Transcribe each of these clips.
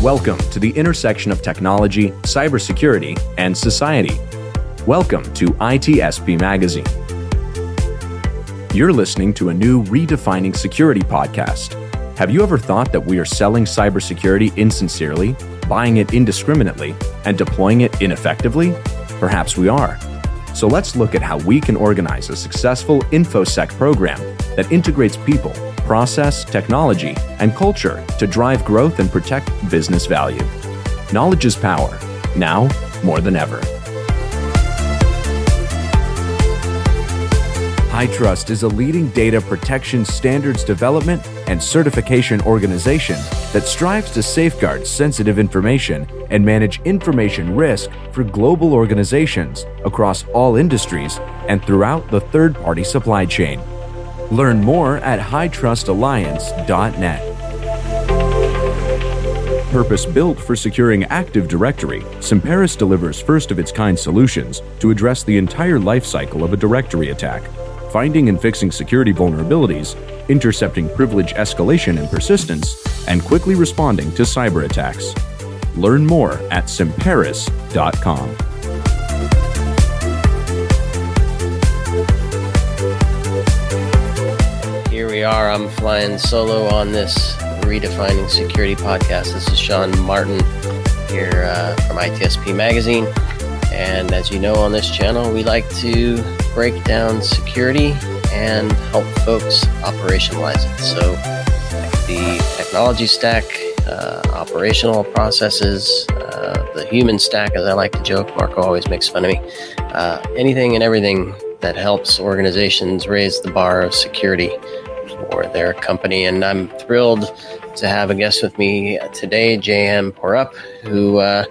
Welcome to the intersection of technology, cybersecurity, and society. Welcome to ITSPmagazine. You're listening to a new Redefining Security podcast. Have you ever thought that we are selling cybersecurity insincerely, buying it indiscriminately, and deploying it ineffectively? Perhaps we are. So let's look at how we can organize a successful InfoSec program that integrates people, process, technology, and culture to drive growth and protect business value. Knowledge is power, now more than ever. HITRUST is a leading data protection standards development and certification organization that strives to safeguard sensitive information and manage information risk for global organizations across all industries and throughout the third-party supply chain. Learn more at hightrustalliance.net. Purpose-built for securing Active Directory, CyberSecurity delivers first-of-its-kind solutions to address the entire lifecycle of a directory attack, finding and fixing security vulnerabilities, intercepting privilege escalation and persistence, and quickly responding to cyber attacks. Learn more at CyberSecurity.com. Here we are. I'm flying solo on this Redefining Security podcast. This is Sean Martin here from ITSPmagazine. And as you know, on this channel, we like to break down security and help folks operationalize it. So that could be technology stack, operational processes, the human stack, as I like to joke. Marco always makes fun of me. Anything and everything that helps organizations raise the bar of security for their company. And I'm thrilled to have a guest with me today, JM Porup, who I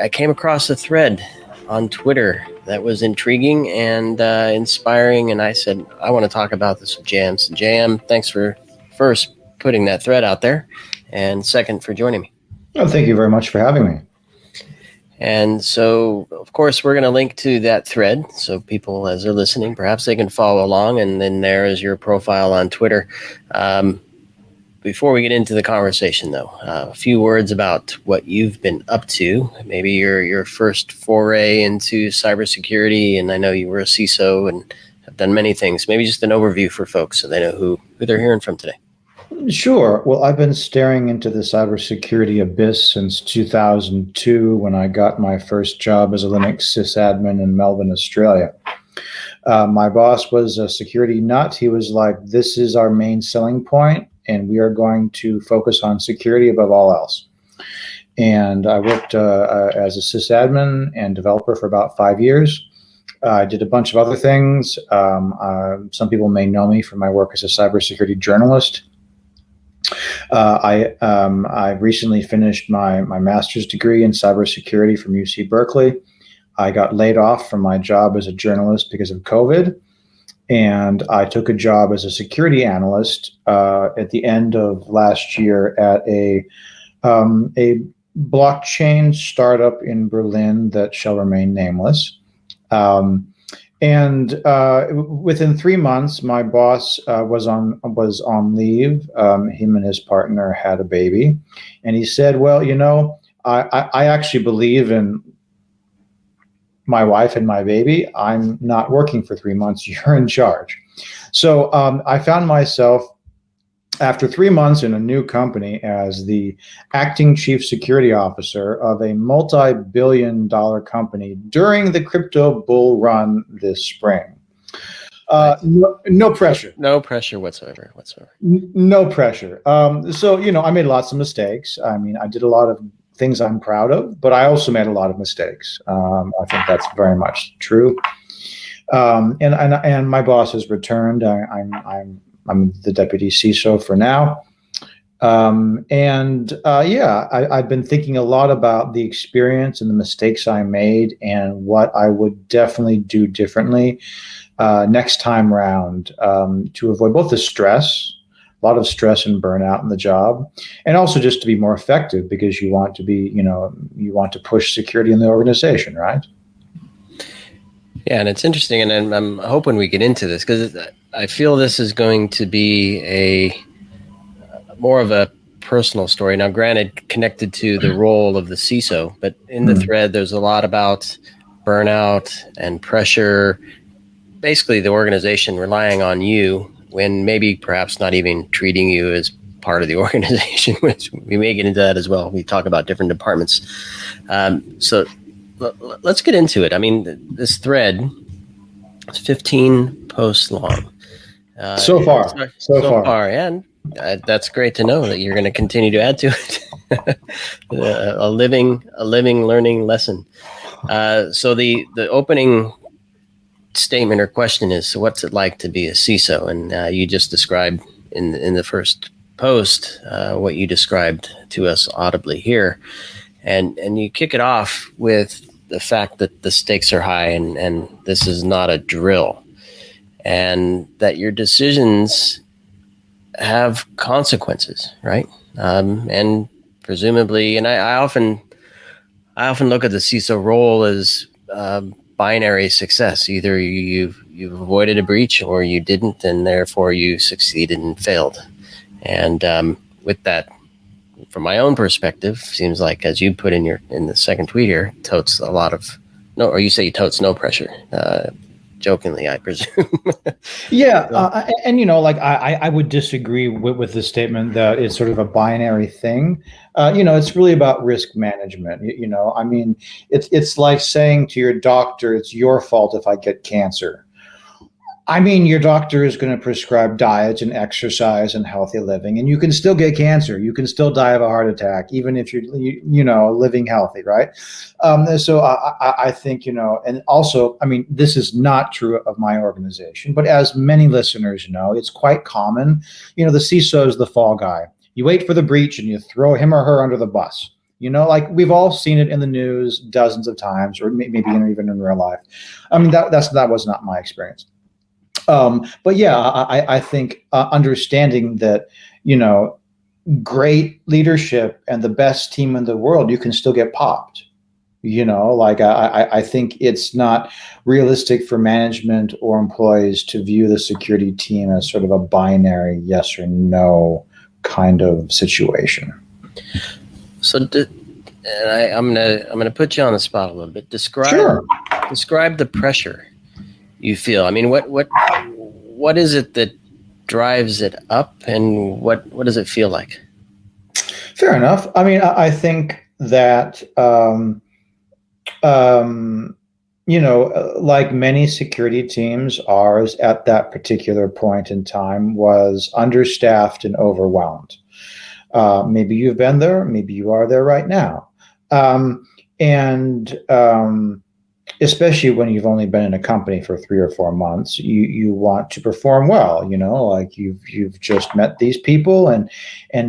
came across a thread on Twitter that was intriguing and inspiring, and I said, I want to talk about this with JM. So JM, thanks for first putting that thread out there, and second for joining me. Oh, thank you very much for having me. And so, of course, we're going to link to that thread so people, as they're listening, perhaps they can follow along, and then there is your profile on Twitter. Before we get into the conversation, though, a few words about what you've been up to. Maybe your first foray into cybersecurity, and I know you were a CISO and have done many things. Maybe just an overview for folks so they know who they're hearing from today. Sure. Well, I've been staring into the cybersecurity abyss since 2002 when I got my first job as a Linux sysadmin in Melbourne, Australia. My boss was a security nut. He was like, this is our main selling point, and we are going to focus on security above all else. And I worked as a sysadmin and developer for about 5 years. I did a bunch of other things. Some people may know me from my work as a cybersecurity journalist. I recently finished my master's degree in cybersecurity from UC Berkeley. I got laid off from my job as a journalist because of COVID. And I took a job as a security analyst at the end of last year at a blockchain startup in Berlin that shall remain nameless. And within 3 months, my boss was on leave. Him and his partner had a baby, and he said, "Well, you know, I actually believe in my wife and my baby. I'm not working for 3 months. You're in charge." So I found myself after 3 months in a new company as the acting chief security officer of a multi-billion-dollar company during the crypto bull run this spring. No pressure. No pressure whatsoever. No pressure. So, you know, I made lots of mistakes. I mean, I did a lot of things I'm proud of, but I also made a lot of mistakes. I think that's very much true. And my boss has returned. I'm the deputy CISO for now. I've been thinking a lot about the experience and the mistakes I made and what I would definitely do differently next time round to avoid both the stress, a lot of stress and burnout in the job, and also just to be more effective because you want to be, you want to push security in the organization, right? Yeah, and it's interesting, and I'm hoping we get into this because I feel this is going to be more of a personal story. Now, granted, connected to the role of the CISO, but in the thread, there's a lot about burnout and pressure. Basically, the organization relying on you when maybe perhaps not even treating you as part of the organization, which we may get into that as well. We talk about different departments. So let's get into it. I mean, this thread is 15 posts long. So far. And that's great to know that you're going to continue to add to it. a living learning lesson. So the opening statement or question is, so what's it like to be a CISO? And you just described in the first post what you described to us audibly here, and you kick it off with the fact that the stakes are high and this is not a drill, and that your decisions have consequences, right? And presumably, and I often look at the CISO role as binary success. Either you've avoided a breach or you didn't, and therefore you succeeded and failed. And with that, from my own perspective, seems like, as you put in the second tweet here, totes a lot of no, or you say totes no pressure. Jokingly, I presume. Yeah, and like I would disagree with the statement that it's sort of a binary thing. It's really about risk management. I mean, it's like saying to your doctor, it's your fault if I get cancer. I mean, your doctor is going to prescribe diet and exercise and healthy living, and you can still get cancer. You can still die of a heart attack, even if you're, living healthy, right? So I think, and also, I mean, this is not true of my organization, but as many listeners know, it's quite common. The CISO is the fall guy. You wait for the breach and you throw him or her under the bus. Like we've all seen it in the news dozens of times, or maybe even in real life. I mean, that was not my experience. But yeah, I think understanding that, great leadership and the best team in the world, you can still get popped. I think it's not realistic for management or employees to view the security team as sort of a binary yes or no kind of situation. So, I'm gonna put you on the spot a little bit. Describe the pressure you feel. I mean, what is it that drives it up, and what does it feel like? Fair enough. I mean, I think that like many security teams, ours at that particular point in time was understaffed and overwhelmed. Maybe you've been there, maybe you are there right now, and especially when you've only been in a company for 3 or 4 months, you want to perform well, like you've just met these people and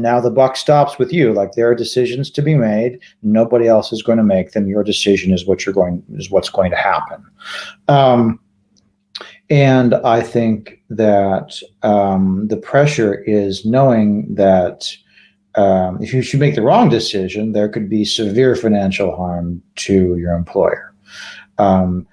now the buck stops with you. Like there are decisions to be made. Nobody else is going to make them. Your decision is what's going to happen. And I think that the pressure is knowing that if you should make the wrong decision, there could be severe financial harm to your employer.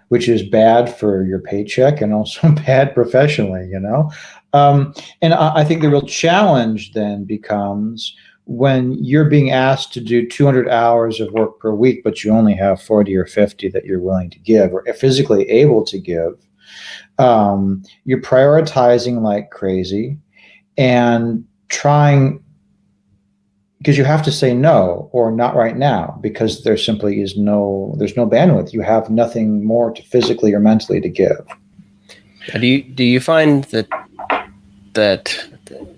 Which is bad for your paycheck and also bad professionally, And I think the real challenge then becomes when you're being asked to do 200 hours of work per week, but you only have 40 or 50 that you're willing to give or physically able to give. You're prioritizing like crazy and trying, because you have to say no or not right now, because there simply there's no bandwidth. You have nothing more to physically or mentally to give. Do you find that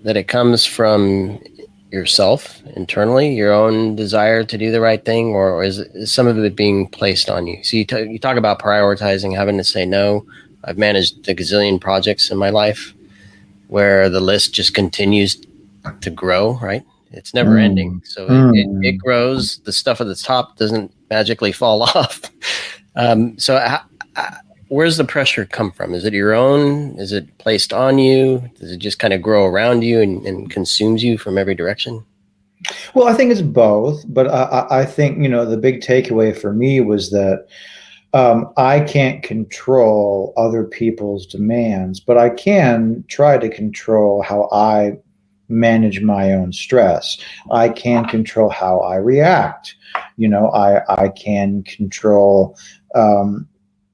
it comes from yourself internally, your own desire to do the right thing, or is some of it being placed on you? So you talk about prioritizing, having to say no. I've managed a gazillion projects in my life where the list just continues to grow, right? It's never ending. So it grows. The stuff at the top doesn't magically fall off. So where's the pressure come from? Is it your own? Is it placed on you? Does it just kind of grow around you and consumes you from every direction? Well, I think it's both. But I think, the big takeaway for me was that I can't control other people's demands, but I can try to control how I manage my own stress. I can control how I react. I can control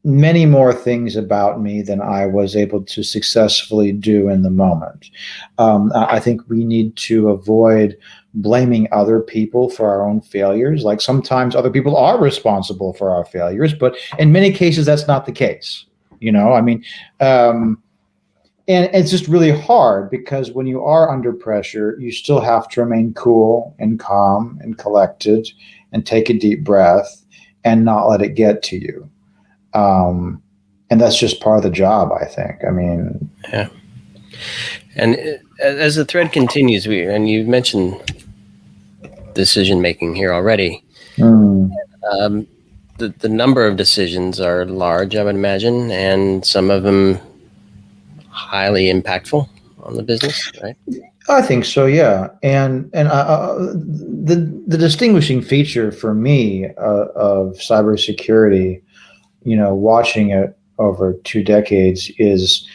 many more things about me than I was able to successfully do in the moment. I think we need to avoid blaming other people for our own failures. Like sometimes other people are responsible for our failures, but in many cases that's not the case. And it's just really hard because when you are under pressure, you still have to remain cool and calm and collected and take a deep breath and not let it get to you. And that's just part of the job, I think. Yeah. And as the thread continues, and you mentioned decision making here already. The number of decisions are large, I would imagine, and some of them highly impactful on the business, right? I think so, yeah. And the distinguishing feature for me of cybersecurity, watching it over 2 decades is,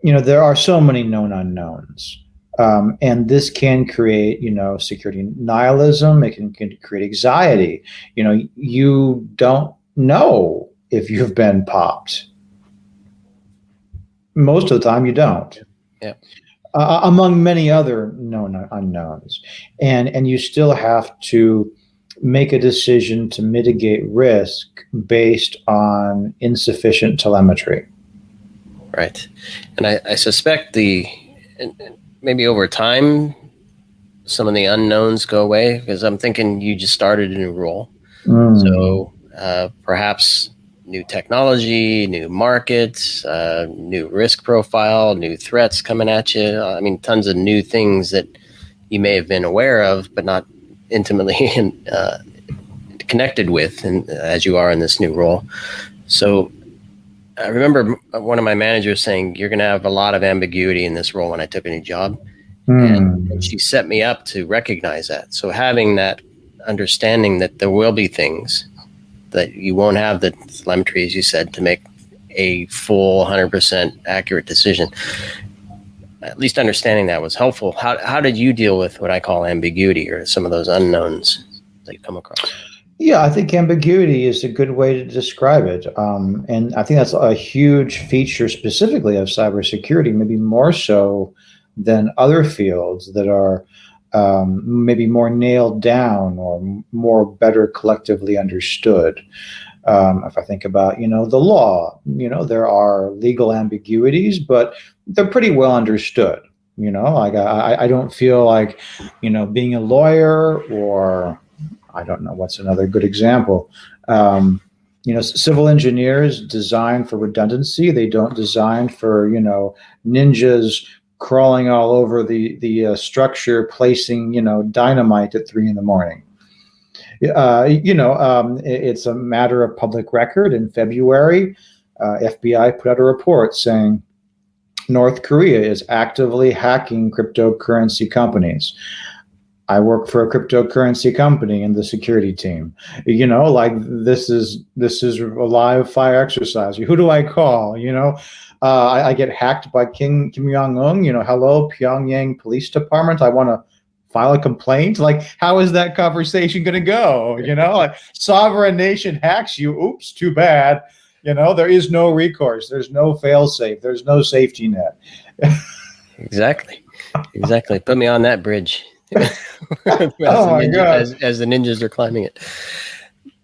there are so many known unknowns. And this can create, security nihilism. It can create anxiety. You don't know if you've been popped. Most of the time, you don't. Yeah. Among many other known unknowns, and you still have to make a decision to mitigate risk based on insufficient telemetry. Right, and I suspect maybe over time, some of the unknowns go away because I'm thinking you just started a new role, so perhaps new technology, new markets, new risk profile, new threats coming at you. Tons of new things that you may have been aware of, but not intimately connected with, and as you are in this new role. So I remember one of my managers saying, you're going to have a lot of ambiguity in this role when I took a new job. And she set me up to recognize that. So having that understanding that there will be things that you won't have the telemetry, as you said, to make a full 100% accurate decision. At least understanding that was helpful. How did you deal with what I call ambiguity or some of those unknowns that you come across? Yeah, I think ambiguity is a good way to describe it. And I think that's a huge feature specifically of cybersecurity, maybe more so than other fields that are maybe more nailed down or more better collectively understood. If I think about, the law, there are legal ambiguities, but they're pretty well understood. Like I don't feel like, being a lawyer or I don't know what's another good example. Civil engineers design for redundancy. They don't design for, ninjas crawling all over the structure, placing, dynamite at 3 a.m. It's a matter of public record. In February, FBI put out a report saying North Korea is actively hacking cryptocurrency companies. I work for a cryptocurrency company in the security team. Like this is a live fire exercise. Who do I call? I get hacked by Kim Jong-un. Hello, Pyongyang Police Department. I want to file a complaint. Like, how is that conversation going to go? Like sovereign nation hacks you. Oops, too bad. There is no recourse. There's no fail-safe. There's no safety net. Exactly. Put me on that bridge. as my God. As the ninjas are climbing it.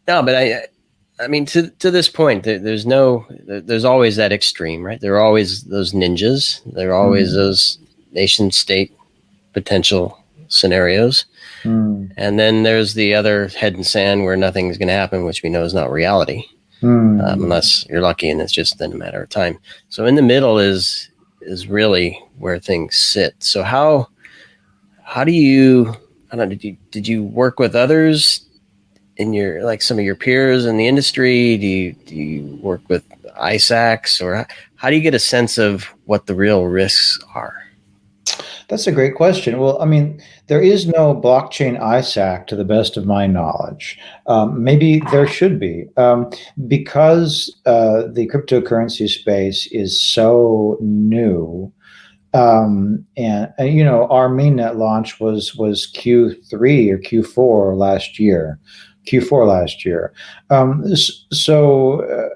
No, but I mean, to this point, there's always that extreme, right? There are always those ninjas. There are always those nation state potential scenarios. And then there's the other head in sand where nothing's going to happen, which we know is not reality, unless you're lucky and it's just then a matter of time. So in the middle is really where things sit. So how do you, I don't know, did you work with others in your, like some of your peers in the industry? Do you work with ISACs, or how do you get a sense of what the real risks are? That's a great question. Well, I mean, there is no blockchain ISAC to the best of my knowledge. Maybe there should be, because the cryptocurrency space is so new. And you know, our mainnet launch was Q3 or Q4 last year. Q4 last year.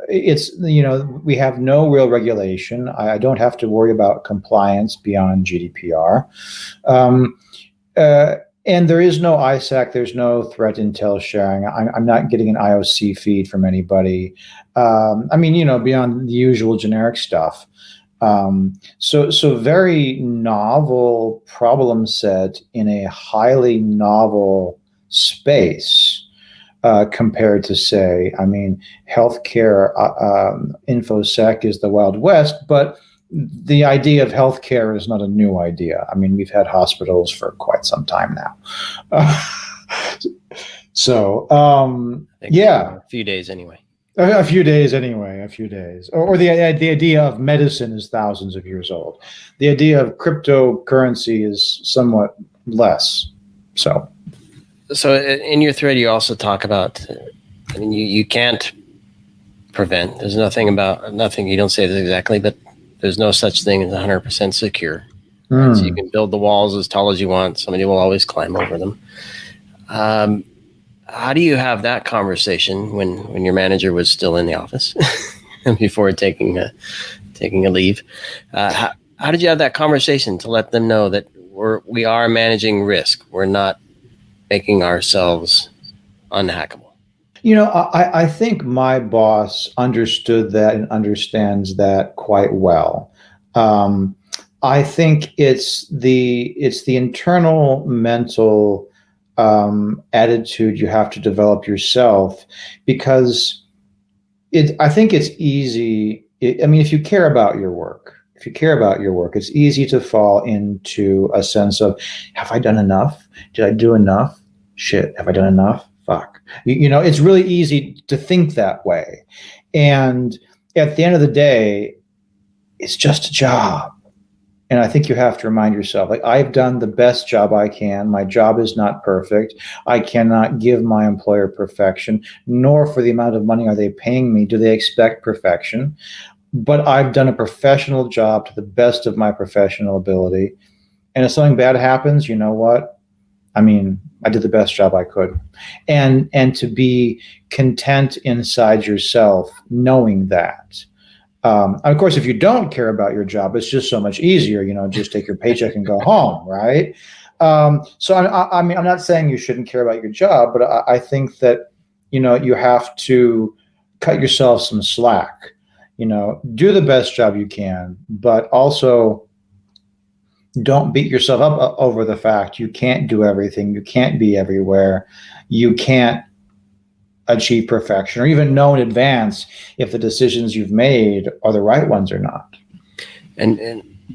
It's, you know, we have no real regulation. I don't have to worry about compliance beyond GDPR. And there is no ISAC, there's no threat intel sharing. I'm not getting an IOC feed from anybody. I mean, you know, beyond the usual generic stuff. So very novel problem set in a highly novel space. Compared to, say, I mean, healthcare, InfoSec is the Wild West, but the idea of healthcare is not a new idea. I mean, we've had hospitals for quite some time now. Yeah. A few days anyway. A few days anyway, a few days. Or the idea of medicine is thousands of years old. The idea of cryptocurrency is somewhat less. So in your thread, you also talk about, I mean, you can't prevent. There's nothing, you don't say this exactly, but there's no such thing as 100% secure. So you can build the walls as tall as you want. Somebody will always climb over them. How do you have that conversation when your manager was still in the office before taking a leave? How did you have that conversation to let them know that we are managing risk? We're not making ourselves unhackable? You know, I think my boss understood that and understands that quite well. I think it's the internal mental attitude you have to develop yourself, because I think it's easy. I mean, if you care about your work, it's easy to fall into a sense of, have I done enough? Did I do enough? Shit, have I done enough? Fuck. You know, it's really easy to think that way. And at the end of the day, it's just a job. And I think you have to remind yourself, like, I've done the best job I can. My job is not perfect. I cannot give my employer perfection, nor for the amount of money are they paying me do they expect perfection. But I've done a professional job to the best of my professional ability. And if something bad happens, you know what? I mean, I did the best job I could. And to be content inside yourself, knowing that. Of course, if you don't care about your job, it's just so much easier, you know, just take your paycheck and go home, right? So I mean, I'm not saying you shouldn't care about your job, but I think that, you know, you have to cut yourself some slack, you know, do the best job you can, but also don't beat yourself up over the fact you can't do everything, you can't be everywhere, you can't achieve perfection, or even know in advance if the decisions you've made are the right ones or not. And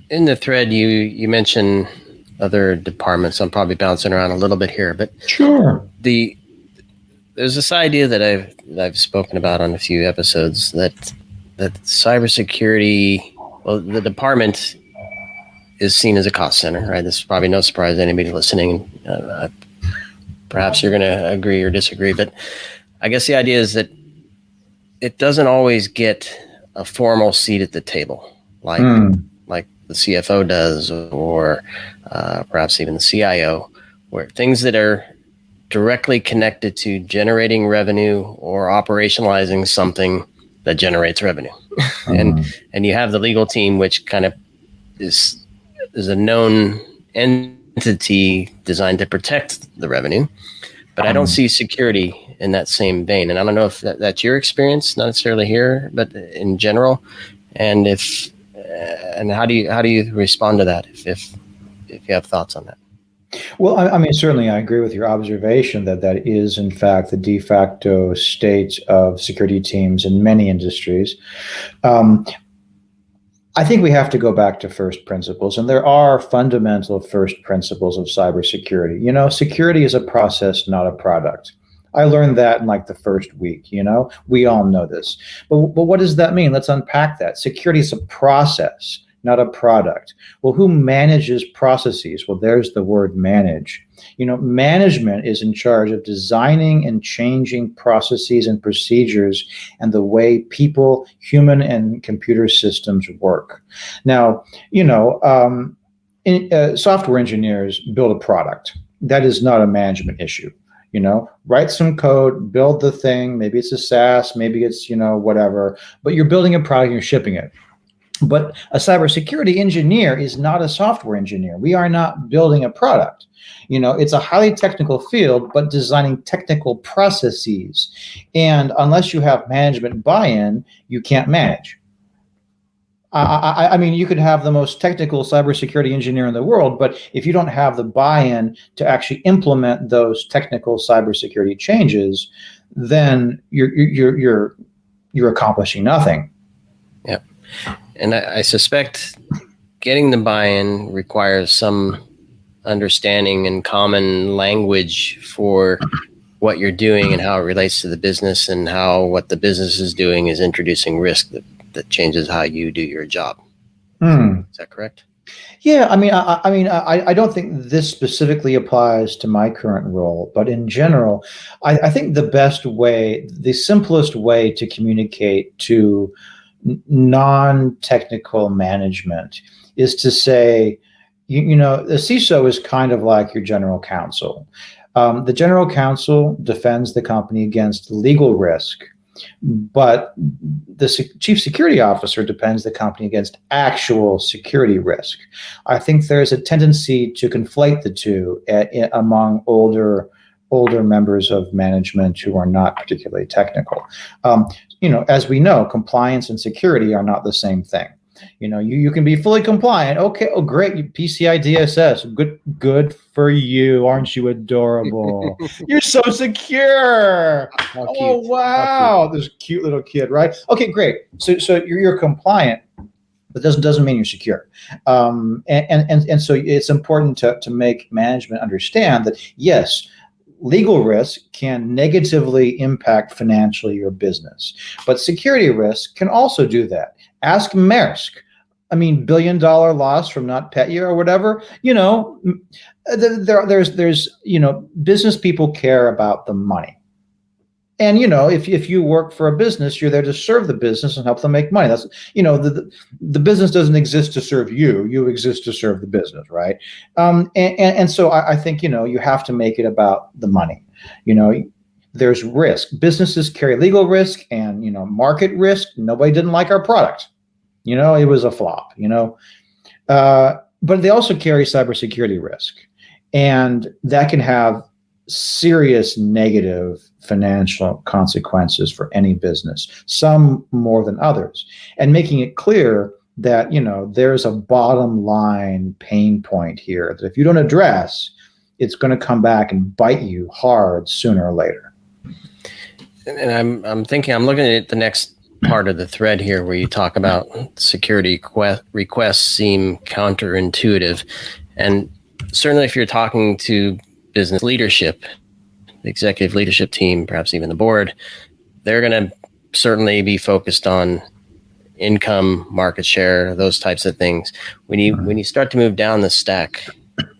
in the thread, you mentioned other departments. I'm probably bouncing around a little bit here, but sure. There's this idea that I've spoken about on a few episodes that cybersecurity, well, the department is seen as a cost center, right? This is probably no surprise to anybody listening. Perhaps you're going to agree or disagree, but I guess the idea is that it doesn't always get a formal seat at the table, like the CFO does, or perhaps even the CIO, where things that are directly connected to generating revenue or operationalizing something that generates revenue. And you have the legal team, which kind of is a known entity designed to protect the revenue. But I don't see security in that same vein. And I don't know if that's your experience, not necessarily here, but in general. And how do you respond to that if you have thoughts on that? Well, I mean, certainly I agree with your observation that is, in fact, the de facto state of security teams in many industries. I think we have to go back to first principles, and there are fundamental first principles of cybersecurity. You know, security is a process, not a product. I learned that in like the first week, you know, we all know this. But what does that mean? Let's unpack that. Security is a process, not a product. Well, who manages processes? Well, there's the word manage. Management is in charge of designing and changing processes and procedures and the way people, human and computer systems work. Now, software engineers build a product. That is not a management issue. Write some code, build the thing. Maybe it's a SaaS, maybe it's, whatever, but you're building a product and you're shipping it. But a cybersecurity engineer is not a software engineer. We are not building a product. It's a highly technical field, but designing technical processes. And unless you have management buy-in, you can't manage. I mean, you could have the most technical cybersecurity engineer in the world, but if you don't have the buy-in to actually implement those technical cybersecurity changes, then you're accomplishing nothing. Yeah, and I suspect getting the buy-in requires some understanding and common language for what you're doing and how it relates to the business, and how what the business is doing is introducing risk that changes how you do your job. Is that correct? Yeah, I don't think this specifically applies to my current role, but in general, I think the simplest way to communicate to non-technical management is to say, the CISO is kind of like your general counsel. The general counsel defends the company against legal risk, but the chief security officer defends the company against actual security risk. I think there's a tendency to conflate the two among older members of management who are not particularly technical. As we know, compliance and security are not the same thing. You can be fully compliant. Okay. Oh, great. PCI DSS. Good for you. Aren't you adorable? You're so secure. How cute. Oh, wow. This cute little kid, right? Okay, great. So you're compliant, but doesn't mean you're secure. And so it's important to make management understand that, yes, legal risk can negatively impact financially your business, but security risk can also do that. Ask Maersk. $1 billion loss from NotPetya or whatever. There's business people care about the money. And, if you work for a business, you're there to serve the business and help them make money. That's, the business doesn't exist to serve you. You exist to serve the business, right? And so I think, you have to make it about the money. There's risk. Businesses carry legal risk and, market risk. Nobody didn't like our product. It was a flop, but they also carry cybersecurity risk, and that can have serious negative financial consequences for any business, some more than others, and making it clear that, there's a bottom line pain point here that if you don't address, it's going to come back and bite you hard sooner or later. And I'm looking at the next part of the thread here where you talk about security requests seem counterintuitive. And certainly if you're talking to business leadership, the executive leadership team, perhaps even the board, they're going to certainly be focused on income, market share, those types of things. When you start to move down the stack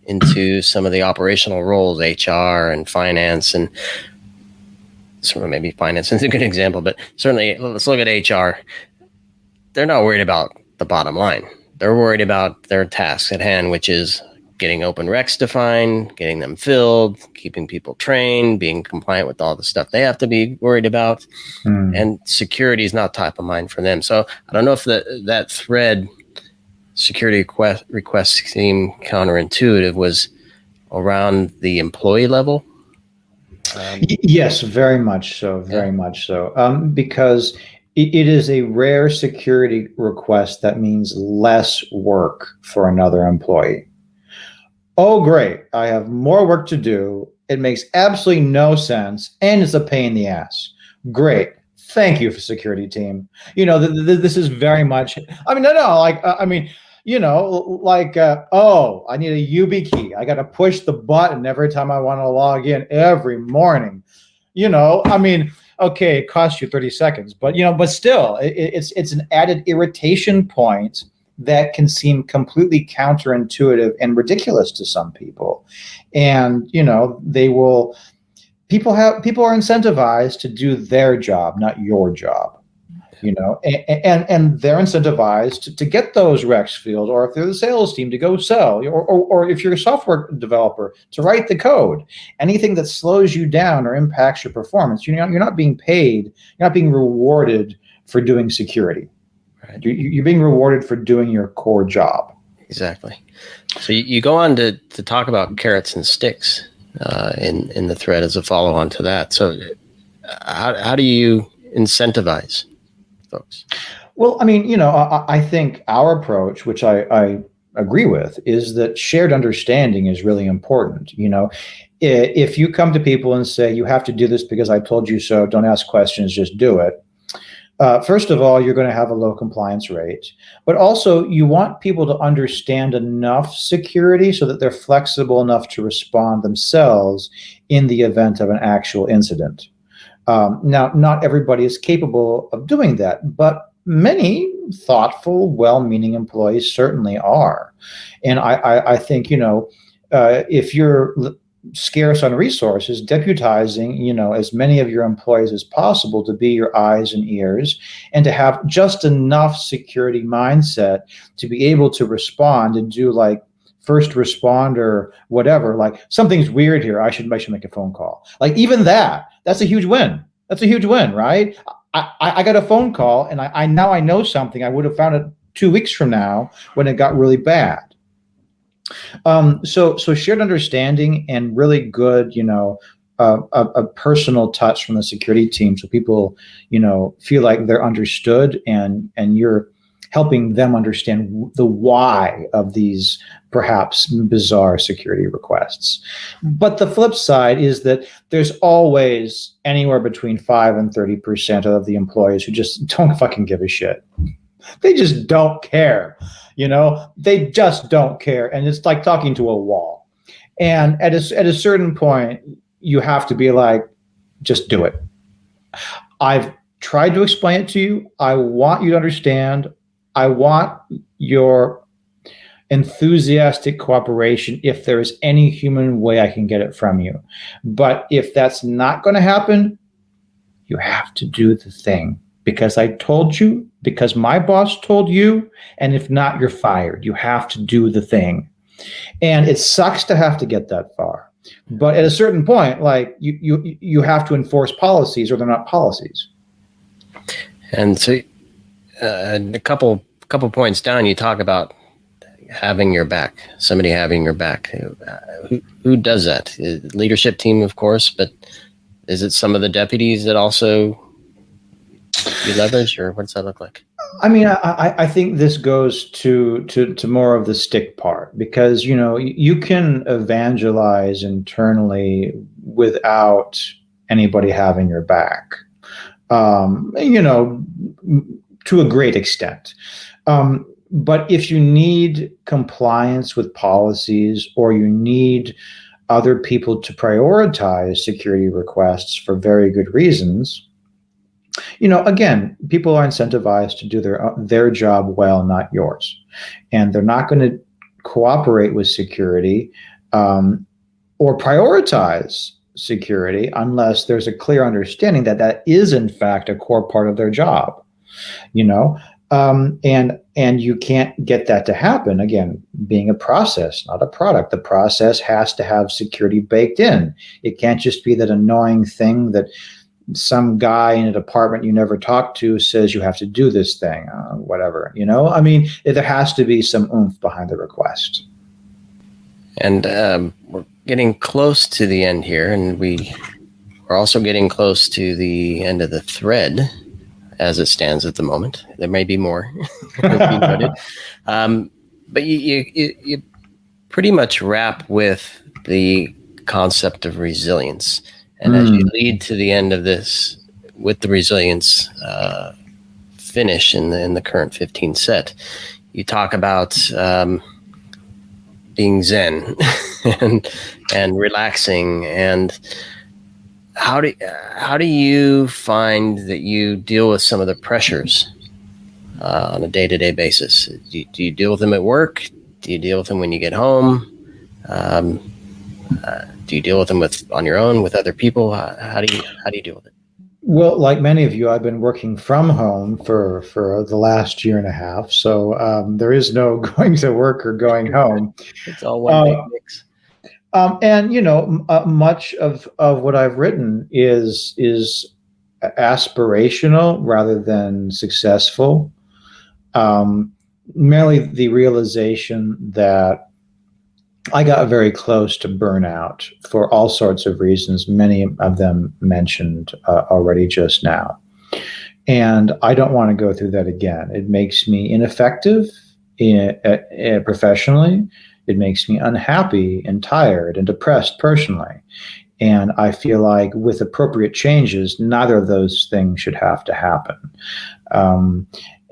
into some of the operational roles, HR and finance, and so maybe finance is a good example, but certainly let's look at HR. They're not worried about the bottom line. They're worried about their task at hand, which is getting open recs defined, getting them filled, keeping people trained, being compliant with all the stuff they have to be worried about. And security is not top of mind for them. So I don't know if that thread, security requests seem counterintuitive, was around the employee level. Yes, very much so. Very much so. Because it is a rare security request that means less work for another employee. Oh, great. I have more work to do. It makes absolutely no sense. And it's a pain in the ass. Great. Thank you, for security team. This is very much, I need a YubiKey. I got to push the button every time I want to log in every morning. Okay, it costs you 30 seconds, but still, it's an added irritation point that can seem completely counterintuitive and ridiculous to some people. And, people are incentivized to do their job, not your job. And they're incentivized to get those Rex fields, or if they're the sales team, to go sell, or if you're a software developer, to write the code. Anything that slows you down or impacts your performance, you're not being paid, you're not being rewarded for doing security. Right. You're being rewarded for doing your core job. Exactly. So you go on to talk about carrots and sticks in the thread as a follow-on to that. So how do you incentivize folks? Well, I think our approach, which I agree with, is that shared understanding is really important. If you come to people and say, you have to do this because I told you so, don't ask questions, just do it. First of all, you're going to have a low compliance rate, but also you want people to understand enough security so that they're flexible enough to respond themselves in the event of an actual incident. Now, not everybody is capable of doing that, but many thoughtful, well-meaning employees certainly are. And I think, if you're scarce on resources, deputizing, as many of your employees as possible to be your eyes and ears, and to have just enough security mindset to be able to respond and do like first responder, whatever, like something's weird here, I should make a phone call. Like even that's a huge win. That's a huge win, right? I got a phone call and I now I know something. I would have found it 2 weeks from now when it got really bad. So shared understanding and really good, a personal touch from the security team, so people, feel like they're understood and you're helping them understand the why of these perhaps bizarre security requests. But the flip side is that there's always anywhere between 5 and 30% of the employees who just don't fucking give a shit. They just don't care. They just don't care. And it's like talking to a wall. And at a certain point, you have to be like, just do it. I've tried to explain it to you. I want you to understand. I want your enthusiastic cooperation if there is any human way I can get it from you. But if that's not going to happen, you have to do the thing. Because I told you, because my boss told you, and if not, you're fired. You have to do the thing. And it sucks to have to get that far. But at a certain point, like you have to enforce policies or they're not policies. And so a couple points down, you talk about having your back, somebody having your back. Who does that? Leadership team, of course, but is it some of the deputies that also you leverage, or what does that look like? I think this goes to more of the stick part, because you can evangelize internally without anybody having your back, to a great extent. But if you need compliance with policies, or you need other people to prioritize security requests for very good reasons, again, people are incentivized to do their job well, not yours. And they're not going to cooperate with security or prioritize security unless there's a clear understanding that is, in fact, a core part of their job. And you can't get that to happen, again, being a process, not a product. The process has to have security baked in. It can't just be that annoying thing that some guy in a department you never talked to says you have to do this thing, whatever, there has to be some oomph behind the request. And we're getting close to the end here, and we're also getting close to the end of the thread as it stands at the moment. There may be more, but you pretty much wrap with the concept of resilience. And as you lead to the end of this with the resilience finish in the current 15 set, you talk about being zen and relaxing. And how do you find that you deal with some of the pressures on a day-to-day basis? Do you deal with them at work? Do you deal with them when you get home? Do you deal with them on your own with other people? How do you deal with it? Well, like many of you, I've been working from home for the last year and a half. So there is no going to work or going home. It's all one big mix. And much of what I've written is aspirational rather than successful. Merely the realization that I got very close to burnout for all sorts of reasons, many of them mentioned already just now. And I don't want to go through that again. It makes me ineffective professionally. It makes me unhappy and tired and depressed personally. And I feel like with appropriate changes, neither of those things should have to happen.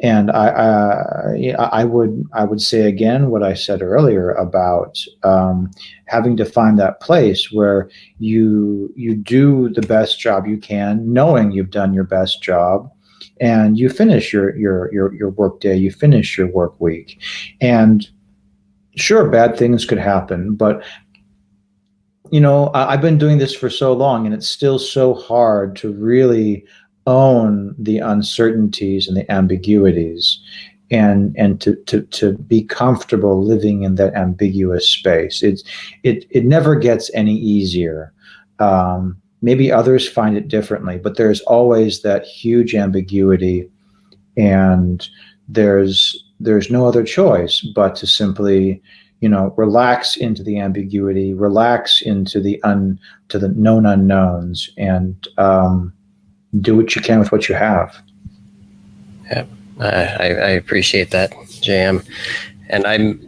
And I would say again what I said earlier about having to find that place where you do the best job you can, knowing you've done your best job, and you finish your work day, you finish your work week. And sure, bad things could happen, but I've been doing this for so long, and it's still so hard to really own the uncertainties and the ambiguities, and to be comfortable living in that ambiguous space. It never gets any easier. Maybe others find it differently, but there's always that huge ambiguity, and there's no other choice but to simply relax into the ambiguity, relax into the known unknowns, and do what you can with what you have. Yeah, I appreciate that, JM. And I'm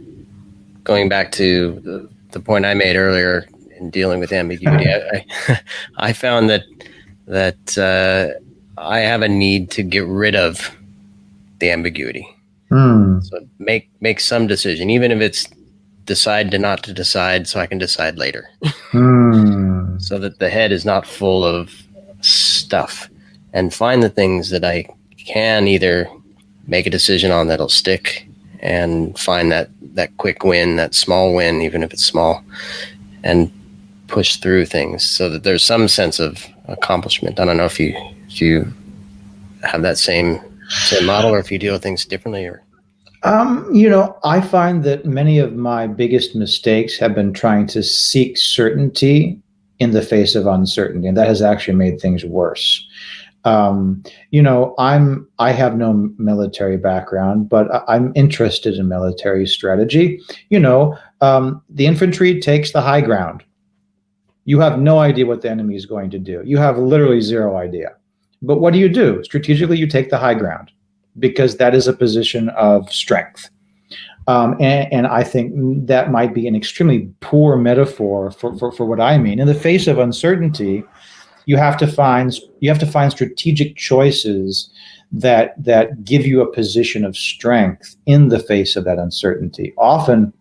going back to the point I made earlier in dealing with ambiguity. I found that I have a need to get rid of the ambiguity. So make some decision, even if it's decide not to decide, so I can decide later. So that the head is not full of stuff, and find the things that I can either make a decision on that'll stick, and find that quick win, that small win, even if it's small, and push through things so that there's some sense of accomplishment. I don't know if you have that same model, or if you deal with things differently, or I find that many of my biggest mistakes have been trying to seek certainty in the face of uncertainty, and that has actually made things worse. I have no military background, but I'm interested in military strategy. The infantry takes the high ground. You have no idea what the enemy is going to do. You have literally zero idea. But what do? Strategically, you take the high ground, because that is a position of strength. And I think that might be an extremely poor metaphor for what I mean. In the face of uncertainty, you have to find strategic choices that give you a position of strength in the face of that uncertainty. Often,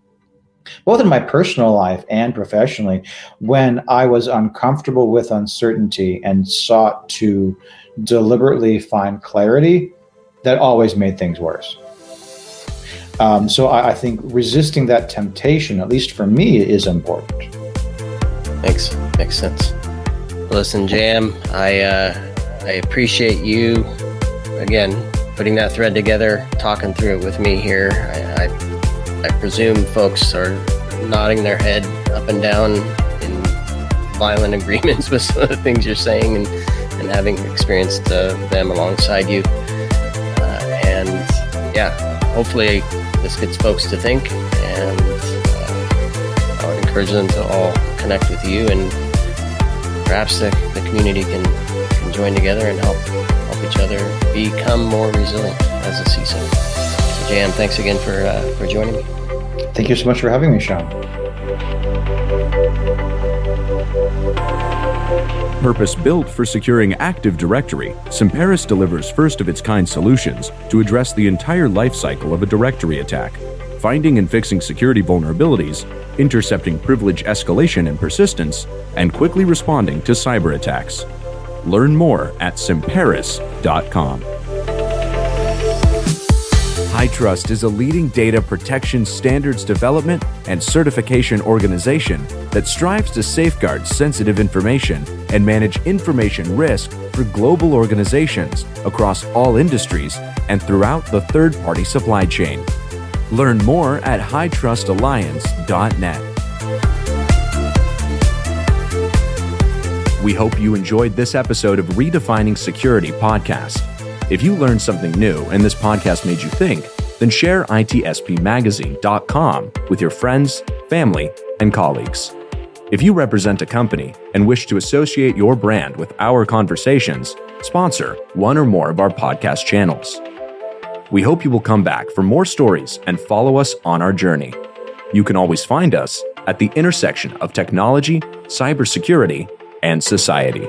both in my personal life and professionally, when I was uncomfortable with uncertainty and sought to deliberately find clarity, that always made things worse. So I think resisting that temptation, at least for me, is important. Makes sense. Listen, JM, I appreciate you again putting that thread together, talking through it with me here. I presume folks are nodding their head up and down in violent agreements with some of the things you're saying, and having experienced them alongside you. And yeah, hopefully this gets folks to think, and I would encourage them to all connect with you, and perhaps the community can join together and help each other become more resilient as a CISO. So JM, thanks again for joining me. Thank you so much for having me, Sean. Purpose-built for securing Active Directory, CyberSecurity delivers first-of-its-kind solutions to address the entire lifecycle of a directory attack, finding and fixing security vulnerabilities, intercepting privilege escalation and persistence, and quickly responding to cyber attacks. Learn more at CyberSecurity.com. HITRUST is a leading data protection standards development and certification organization that strives to safeguard sensitive information and manage information risk for global organizations across all industries and throughout the third-party supply chain. Learn more at hightrustalliance.net. We hope you enjoyed this episode of Redefining Security podcast. If you learned something new and this podcast made you think, then share ITSPmagazine.com with your friends, family, and colleagues. If you represent a company and wish to associate your brand with our conversations, sponsor one or more of our podcast channels. We hope you will come back for more stories and follow us on our journey. You can always find us at the intersection of technology, cybersecurity, and society.